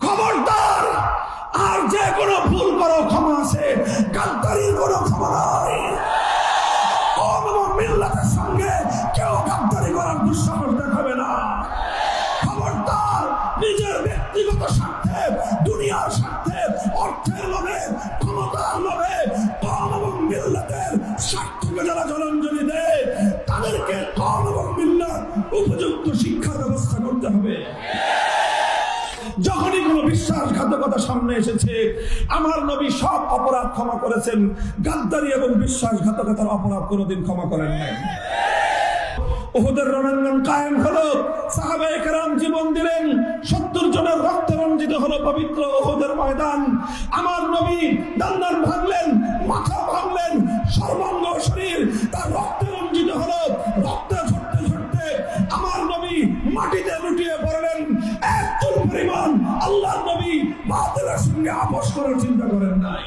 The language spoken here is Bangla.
খবরদার, আর যে কোনো ভুল করো ক্ষমা আছে, গাদ্দারির কোনো ক্ষমা নাই। কওম এবং মিল্লাতের সঙ্গে কেউ গাদ্দারি করার দুঃসাহস দেখাবে না। খবরদার, নিজের ব্যক্তিগত স্বার্থে, দুনিয়ার স্বার্থে, অর্থের লোভে, ক্ষমতার লোভে কওম এবং মিল্লাতের স্বার্থকে যারা জলাঞ্জলি দেয়, তাদেরকে কওম এবং মিল্লাত উপযুক্ত শিক্ষার ব্যবস্থা করতে হবে। যখনই কোন বিশ্বাসঘাতকতা সামনে এসেছে, আমার নবী সব অপরাধ ক্ষমা করেছেন, গাদ্দারি এবং বিশ্বাসঘাতকতার অপরাধ কোনোদিন ক্ষমা করেন নাই। উহুদের রণাঙ্গন কায়েম হলো, সাহাবায়ে কেরাম জীবন দিলেন, 70 জনের রক্তে রঞ্জিত হলো পবিত্র উহুদের ময়দান। আমার নবী দান্দান ভাঙলেন, মাথা ভাঙলেন, সর্বাঙ্গ শরীর তার রক্তে রঞ্জিত হলো। রক্তে ঝরতে ঝরতে আমার নবী মাটিতে লুটিয়ে পড়লেন। এক চুল পরিমাণ আল্লাহর নবী বাতিলের সঙ্গে আপোষ করার চিন্তা করেন নাই।